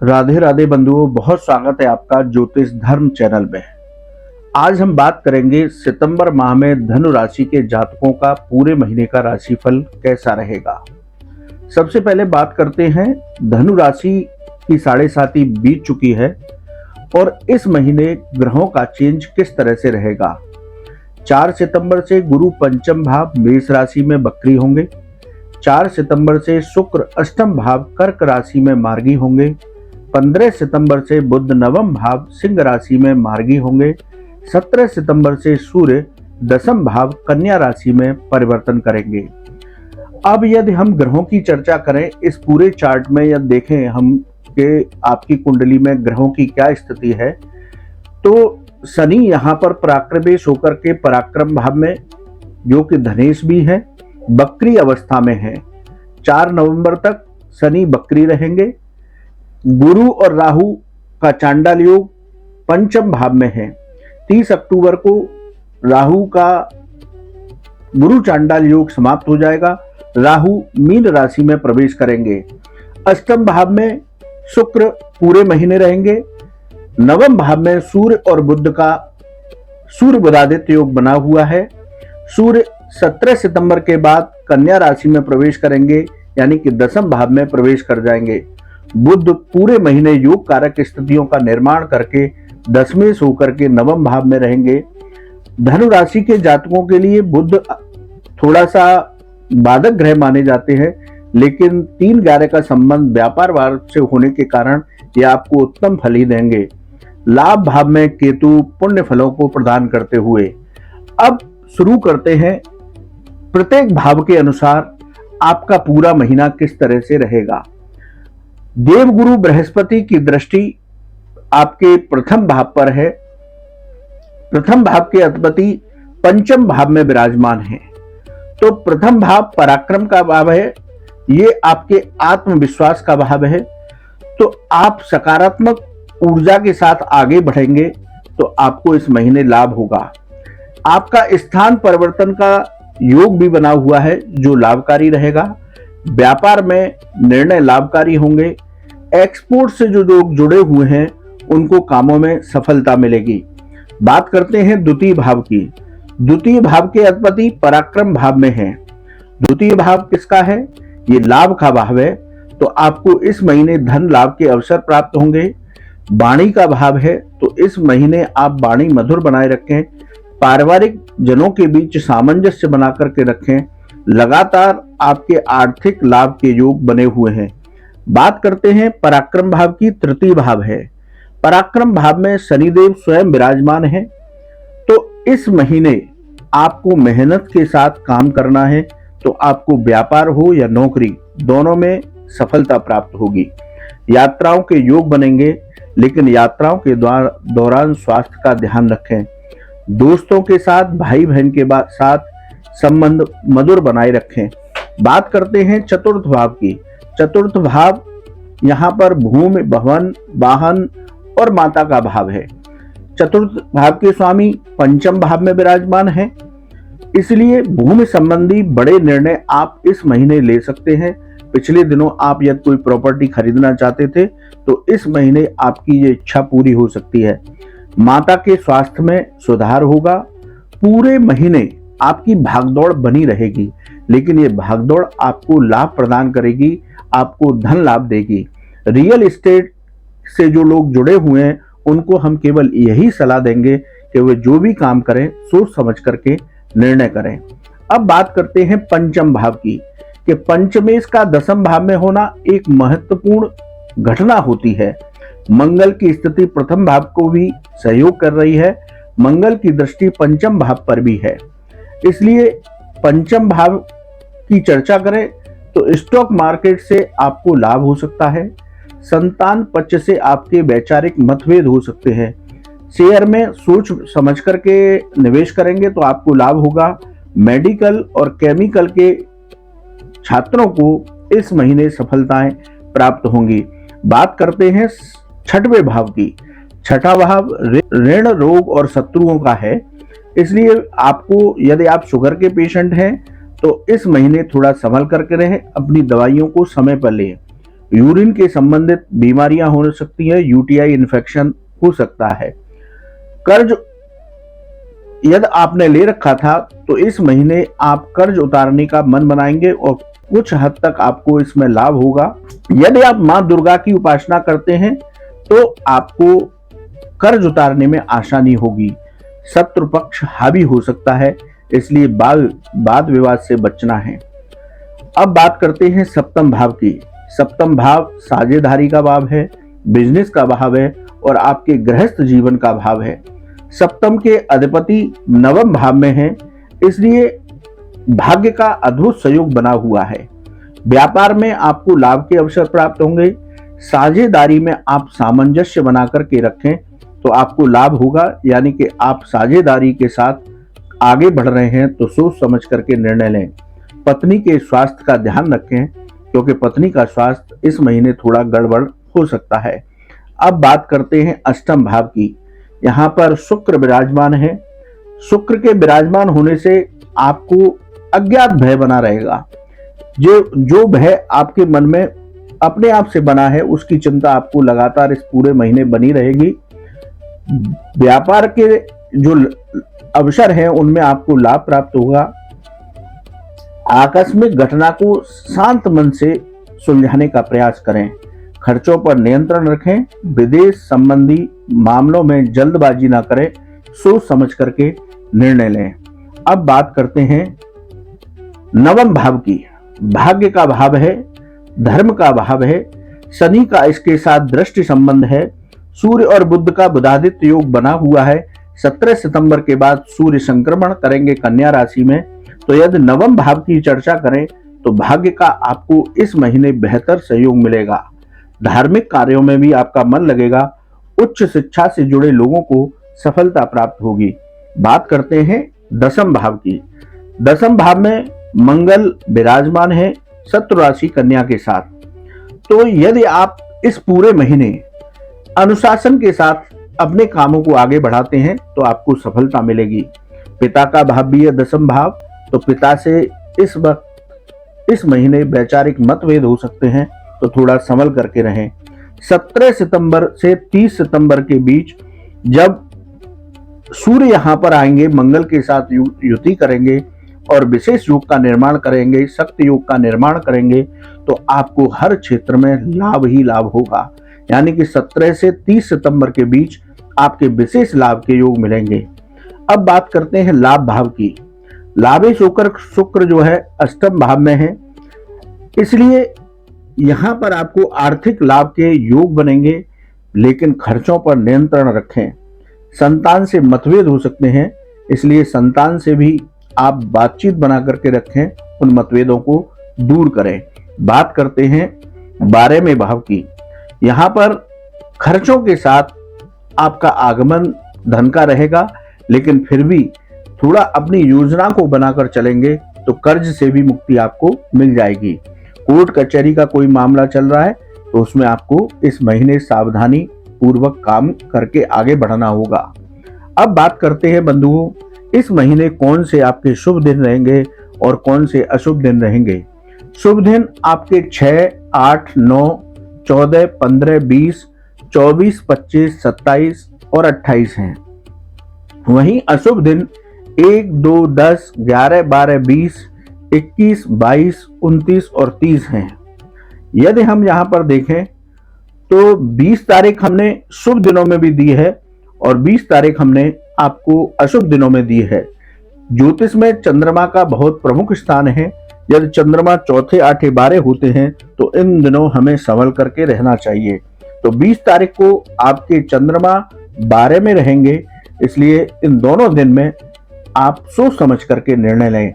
राधे राधे बंधुओं, बहुत स्वागत है आपका ज्योतिष धर्म चैनल में। आज हम बात करेंगे सितंबर माह में धनु राशि के जातकों का पूरे महीने का राशिफल कैसा रहेगा। सबसे पहले बात करते हैं, धनु राशि की 7.5 बीत चुकी है और इस महीने ग्रहों का चेंज किस तरह से रहेगा। 4 सितंबर से गुरु पंचम भाव मेष राशि में बकरी होंगे। 4 सितंबर से शुक्र अष्टम भाव कर्क राशि में मार्गी होंगे। 15 सितंबर से बुध नवम भाव सिंह राशि में मार्गी होंगे। 17 सितंबर से सूर्य दसम भाव कन्या राशि में परिवर्तन करेंगे। अब यदि हम ग्रहों की चर्चा करें इस पूरे चार्ट में, या देखें हम कि आपकी कुंडली में ग्रहों की क्या स्थिति है, तो शनि यहाँ पर पराक्रमेश होकर के पराक्रम भाव में, जो कि धनेश भी है, बकरी अवस्था में है। 4 नवंबर तक शनि बकरी रहेंगे। गुरु और राहु का चांडाल योग पंचम भाव में है। 30 अक्टूबर को राहु का गुरु चांडाल योग समाप्त हो जाएगा। राहु मीन राशि में प्रवेश करेंगे। अष्टम भाव में शुक्र पूरे महीने रहेंगे। नवम भाव में सूर्य और बुध का सूर्य बुधादित्य योग बना हुआ है। सूर्य 17 सितंबर के बाद कन्या राशि में प्रवेश करेंगे, यानी कि दसम भाव में प्रवेश कर जाएंगे। बुध पूरे महीने योग कारक स्थितियों का निर्माण करके दसवें से होकर के नवम भाव में रहेंगे। धनु राशि के जातकों के लिए बुध थोड़ा सा बाधक ग्रह माने जाते हैं, लेकिन 3-11 का संबंध व्यापार वार से होने के कारण ये आपको उत्तम फल ही देंगे। लाभ भाव में केतु पुण्य फलों को प्रदान करते हुए। अब शुरू करते हैं, प्रत्येक भाव के अनुसार आपका पूरा महीना किस तरह से रहेगा। देवगुरु बृहस्पति की दृष्टि आपके प्रथम भाव पर है। प्रथम भाव के अधिपति पंचम भाव में विराजमान है, तो प्रथम भाव पराक्रम का भाव है, ये आपके आत्मविश्वास का भाव है। तो आप सकारात्मक ऊर्जा के साथ आगे बढ़ेंगे तो आपको इस महीने लाभ होगा। आपका स्थान परिवर्तन का योग भी बना हुआ है, जो लाभकारी रहेगा। व्यापार में निर्णय लाभकारी होंगे। एक्सपोर्ट से जो लोग जुड़े हुए हैं उनको कामों में सफलता मिलेगी। बात करते हैं द्वितीय भाव की। द्वितीय भाव के अधिपति पराक्रम भाव में है। द्वितीय भाव किसका है? ये लाभ का भाव है, तो आपको इस महीने धन लाभ के अवसर प्राप्त होंगे। वाणी का भाव है, तो इस महीने आप वाणी मधुर बनाए रखें। पारिवारिक जनों के बीच सामंजस्य बना करके रखें। लगातार आपके आर्थिक लाभ के योग बने हुए हैं। बात करते हैं पराक्रम भाव की। तृतीय भाव है। पराक्रम भाव में शनिदेव स्वयं विराजमान है, तो इस महीने आपको मेहनत के साथ काम करना है, तो आपको व्यापार हो या नौकरी, दोनों में सफलता प्राप्त होगी। यात्राओं के योग बनेंगे, लेकिन यात्राओं के दौरान स्वास्थ्य का ध्यान रखें। दोस्तों के साथ, भाई बहन के साथ संबंध मधुर बनाए रखें। बात करते हैं चतुर्थ भाव की। चतुर्थ भाव यहाँ पर भूमि, भवन, वाहन और माता का भाव है। चतुर्थ भाव के स्वामी पंचम भाव में विराजमान है, इसलिए भूमि संबंधी बड़े निर्णय आप इस महीने ले सकते हैं। पिछले दिनों आप यदि कोई प्रॉपर्टी खरीदना चाहते थे तो इस महीने आपकी ये इच्छा पूरी हो सकती है। माता के स्वास्थ्य में सुधार होगा। पूरे महीने आपकी भागदौड़ बनी रहेगी, लेकिन ये भागदौड़ आपको लाभ प्रदान करेगी, आपको धन लाभ देगी। रियल एस्टेट से जो लोग जुड़े हुए हैं उनको हम केवल यही सलाह देंगे कि वे जो भी काम करें सोच समझ करके निर्णय करें। अब बात करते हैं पंचम भाव की, कि पंचमेश का दसम भाव में होना एक महत्वपूर्ण घटना होती है। मंगल की स्थिति प्रथम भाव को भी सहयोग कर रही है। मंगल की दृष्टि पंचम भाव पर भी है, इसलिए पंचम भाव की चर्चा करें तो स्टॉक मार्केट से आपको लाभ हो सकता है। संतान पक्ष से आपके वैचारिक मतभेद हो सकते हैं। शेयर में सोच समझ करके निवेश करेंगे तो आपको लाभ होगा। मेडिकल और केमिकल के छात्रों को इस महीने सफलताएं प्राप्त होंगी। बात करते हैं छठवें भाव की। छठा भाव ऋण, रोग और शत्रुओं का है, इसलिए आपको, यदि आप शुगर के पेशेंट हैं तो इस महीने थोड़ा संभल करके रहें, अपनी दवाइयों को समय पर लें। यूरिन के संबंधित बीमारियां हो सकती है, यूटीआई इन्फेक्शन हो सकता है। कर्ज यदि आपने ले रखा था तो इस महीने आप कर्ज उतारने का मन बनाएंगे और कुछ हद तक आपको इसमें लाभ होगा। यदि आप मां दुर्गा की उपासना करते हैं तो आपको कर्ज उतारने में आसानी होगी। शत्रु पक्ष हावी हो सकता है, इसलिए वाद विवाद से बचना है। अब बात करते हैं सप्तम भाव की। सप्तम भाव साझेदारी का भाव है, बिजनेस का भाव है और आपके गृहस्थ जीवन का भाव है। सप्तम के अधिपति नवम भाव में है, इसलिए भाग्य का अद्भुत सहयोग बना हुआ है। व्यापार में आपको लाभ के अवसर प्राप्त होंगे। साझेदारी में आप सामंजस्य बनाकर के रखें तो आपको लाभ होगा, यानी कि आप साझेदारी के साथ आगे बढ़ रहे हैं तो सोच समझ करके निर्णय लें। पत्नी के स्वास्थ्य का ध्यान रखें, क्योंकि पत्नी का स्वास्थ्य इस महीने थोड़ा गड़बड़ हो सकता है। अब बात करते हैं अष्टम भाव की। यहाँ पर शुक्र विराजमान है। शुक्र के विराजमान होने से आपको अज्ञात भय बना रहेगा। जो भय आपके मन में अपने आप से बना है, उसकी चिंता आपको लगातार इस पूरे महीने बनी रहेगी। व्यापार के जो अवसर हैं उनमें आपको लाभ प्राप्त होगा। आकस्मिक घटना को शांत मन से सुलझाने का प्रयास करें। खर्चों पर नियंत्रण रखें। विदेश संबंधी मामलों में जल्दबाजी ना करें, सोच समझ करके निर्णय लें। अब बात करते हैं नवम भाव की। भाग्य का भाव है, धर्म का भाव है, शनि का इसके साथ दृष्टि संबंध है। सूर्य और बुध का बुधादित्य योग बना हुआ है। 17 सितंबर के बाद सूर्य संक्रमण करेंगे कन्या राशि में। तो यदि नवम भाव की चर्चा करें तो भाग्य का आपको इस महीने बेहतर सहयोग मिलेगा। धार्मिक कार्यों में भी आपका मन लगेगा। उच्च शिक्षा से जुड़े लोगों को सफलता प्राप्त होगी। बात करते हैं दसम भाव की। दसम भाव में मंगल विराजमान है शत्रु राशि कन्या के साथ। तो यदि आप इस पूरे महीने अनुशासन के साथ अपने कामों को आगे बढ़ाते हैं तो आपको सफलता मिलेगी। पिता का भाव भी है दसम भाव, तो पिता से इस महीने वैचारिक मतभेद हो सकते हैं, तो थोड़ा संभल करके रहें। 17 सितंबर से 30 सितंबर के बीच जब सूर्य यहां पर आएंगे, मंगल के साथ युति करेंगे और विशेष योग का निर्माण करेंगे, शक्ति योग का निर्माण करेंगे, तो आपको हर क्षेत्र में लाभ ही लाभ होगा। यानी कि 17 से 30 सितंबर के बीच आपके विशेष लाभ के योग मिलेंगे। अब बात करते हैं लाभ भाव की। लाभेश होकर शुक्र जो है अष्टम भाव में है, इसलिए यहां पर आपको आर्थिक लाभ के योग बनेंगे, लेकिन खर्चों पर नियंत्रण रखें। संतान से मतभेद हो सकते हैं, इसलिए संतान से भी आप बातचीत बना करके रखें, उन मतभेदों को दूर करें। बात करते हैं 12वें भाव की। यहां पर खर्चों के साथ आपका आगमन धन का रहेगा, लेकिन फिर भी थोड़ा अपनी योजना को बनाकर चलेंगे तो कर्ज से भी मुक्ति आपको मिल जाएगी। कोर्ट कचहरी का कोई मामला चल रहा है तो उसमें आपको इस महीने सावधानी पूर्वक काम करके आगे बढ़ना होगा। अब बात करते हैं बंधुओं, इस महीने कौन से आपके शुभ दिन रहेंगे और कौन से अशुभ दिन रहेंगे। शुभ दिन आपके 6, 8, 9, 14, 15, 20, 24, 25, 27 और 28 हैं। वहीं अशुभ दिन 1, 2, 10, 11, 12, 20, 21, 22, 29 और 30 हैं। यदि हम यहां पर देखें तो 20 तारीख हमने शुभ दिनों में भी दी है और 20 तारीख हमने आपको अशुभ दिनों में दी है। ज्योतिष में चंद्रमा का बहुत प्रमुख स्थान है। यदि चंद्रमा 4, 8, 12 होते हैं तो इन दिनों हमें संभल करके रहना चाहिए। तो 20 तारीख को आपके चंद्रमा 12 में रहेंगे, इसलिए इन दोनों दिन में आप सोच समझ करके निर्णय लें।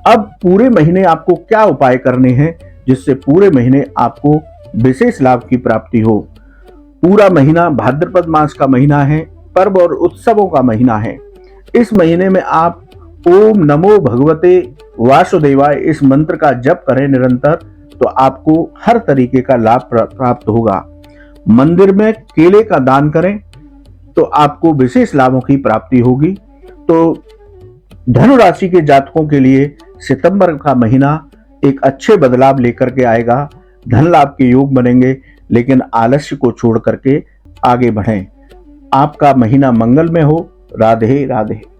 अब पूरे महीने आपको क्या उपाय करने हैं जिससे पूरे महीने आपको विशेष लाभ की प्राप्ति हो। पूरा महीना भाद्रपद मास का महीना है, पर्व और उत्सवों का महीना है। इस महीने में आप ओम नमो भगवते वासुदेवाय इस मंत्र का जप करें निरंतर, तो आपको हर तरीके का लाभ प्राप्त होगा। मंदिर में केले का दान करें तो आपको विशेष लाभों की प्राप्ति होगी। तो धनु राशि के जातकों के लिए सितंबर का महीना एक अच्छे बदलाव लेकर के आएगा। धन लाभ के योग बनेंगे, लेकिन आलस्य को छोड़ करके आगे बढ़ें। आपका महीना मंगलमय हो। राधे राधे।